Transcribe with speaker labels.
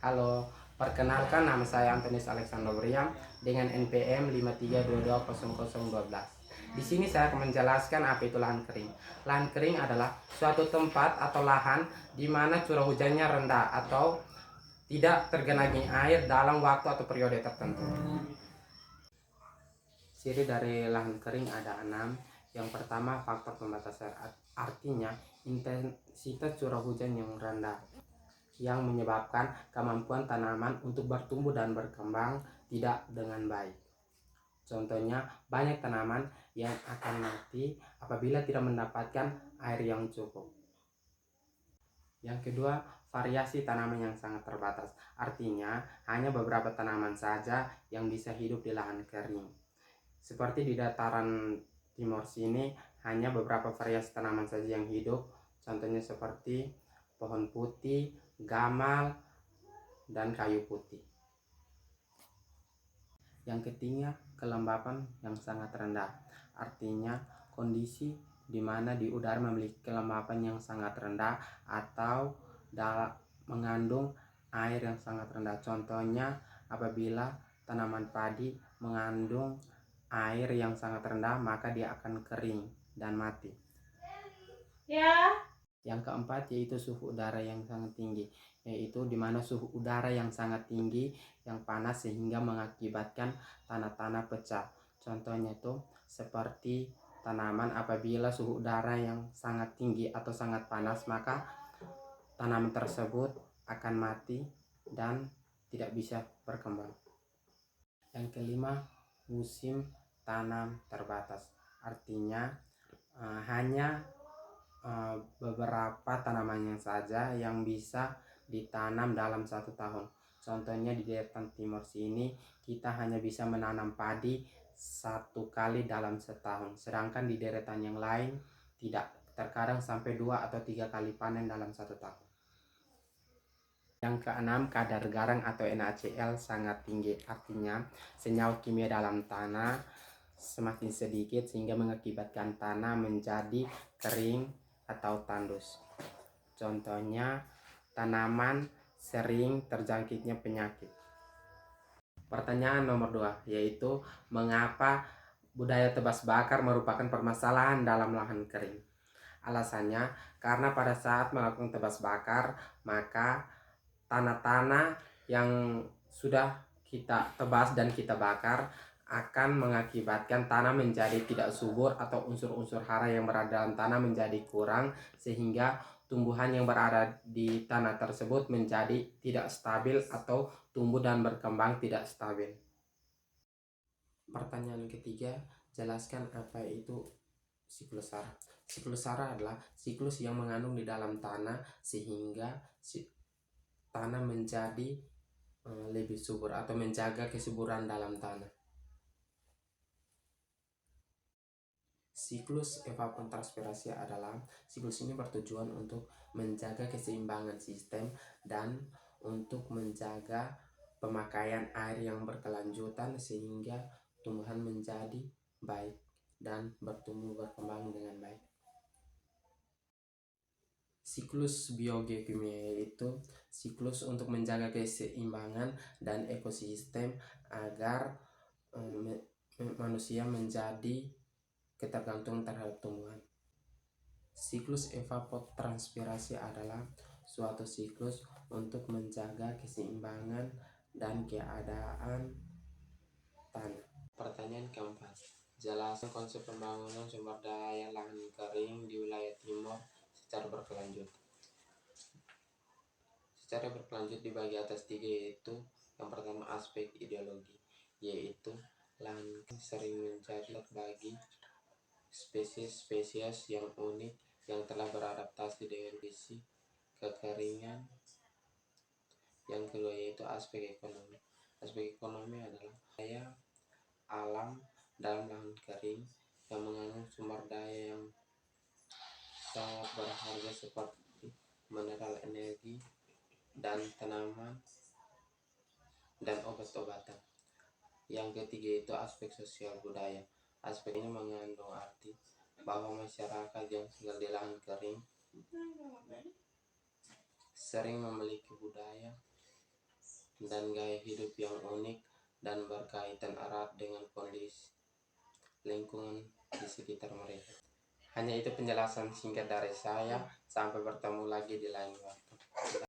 Speaker 1: Halo, perkenalkan nama saya Antonius Alexander Briam dengan NPM 53220012. Di sini saya akan menjelaskan apa itu lahan kering. Lahan kering adalah suatu tempat atau lahan di mana curah hujannya rendah atau tidak tergenangi air dalam waktu atau periode tertentu. Ciri dari lahan kering ada 6. Yang pertama, faktor pembatas air, artinya intensitas curah hujan yang rendah yang menyebabkan kemampuan tanaman untuk bertumbuh dan berkembang tidak dengan baik. Contohnya, banyak tanaman yang akan mati apabila tidak mendapatkan air yang cukup. Yang kedua, variasi tanaman yang sangat terbatas. Artinya, hanya beberapa tanaman saja yang bisa hidup di lahan kering. Seperti di dataran timur sini, hanya beberapa variasi tanaman saja yang hidup. Contohnya seperti pohon putih, gamal, dan kayu putih. Yang ketiga, kelembapan yang sangat rendah. Artinya kondisi di mana di udara memiliki kelembapan yang sangat rendah atau mengandung air yang sangat rendah. Contohnya apabila tanaman padi mengandung air yang sangat rendah, maka dia akan kering dan mati. Yang keempat yaitu suhu udara yang sangat tinggi, yaitu di mana suhu udara yang sangat tinggi yang panas sehingga mengakibatkan tanah-tanah pecah. Contohnya itu seperti tanaman apabila suhu udara yang sangat tinggi atau sangat panas, maka tanaman tersebut akan mati dan tidak bisa berkembang. Yang kelima, musim tanam terbatas. Artinya hanya beberapa tanamannya saja yang bisa ditanam dalam 1 tahun. Contohnya di deretan timur sini kita hanya bisa menanam padi 1 kali dalam setahun, sedangkan di deretan yang lain tidak, terkadang sampai 2 atau 3 kali panen dalam 1 tahun. Yang keenam, kadar garam atau NaCl sangat tinggi. Artinya senyawa kimia dalam tanah semakin sedikit sehingga mengakibatkan tanah menjadi kering atau tandus. Contohnya tanaman sering terjangkitnya penyakit. Pertanyaan nomor 2 yaitu mengapa budaya tebas bakar merupakan permasalahan dalam lahan kering. Alasannya karena pada saat melakukan tebas bakar, maka tanah-tanah yang sudah kita tebas dan kita bakar akan mengakibatkan tanah menjadi tidak subur atau unsur-unsur hara yang berada dalam tanah menjadi kurang, sehingga tumbuhan yang berada di tanah tersebut menjadi tidak stabil atau tumbuh dan berkembang tidak stabil. Pertanyaan ketiga, jelaskan apa itu siklus hara. Siklus hara adalah siklus yang mengandung di dalam tanah sehingga tanah menjadi lebih subur atau menjaga kesuburan dalam tanah. Siklus evapotranspirasi adalah siklus ini bertujuan untuk menjaga keseimbangan sistem dan untuk menjaga pemakaian air yang berkelanjutan sehingga tumbuhan menjadi baik dan bertumbuh berkembang dengan baik. Siklus biogeokimia yaitu siklus untuk menjaga keseimbangan dan ekosistem agar manusia menjadi ketergantungan terhadap tumbuhan. Siklus evapotranspirasi adalah suatu siklus untuk menjaga keseimbangan dan keadaan tanah. Pertanyaan keempat, jelaskan konsep pembangunan sumber daya lahan kering di wilayah timur secara berkelanjut. Secara berkelanjut dibagi atas 3, yaitu yang pertama aspek ideologi, yaitu lahan sering menjadi bagi spesies-spesies yang unik yang telah beradaptasi dengan kondisi kekeringan. Yang kedua yaitu aspek ekonomi. Aspek ekonomi adalah daya alam dalam lahan kering yang mengandung sumber daya yang sangat berharga seperti mineral, energi, dan tanaman dan obat-obatan. Yang ketiga itu aspek sosial budaya. Aspek ini mengandung arti bahwa masyarakat yang tinggal di lahan kering sering memiliki budaya dan gaya hidup yang unik dan berkaitan erat dengan kondisi lingkungan di sekitar mereka. Hanya itu penjelasan singkat dari saya. Sampai bertemu lagi di lain waktu.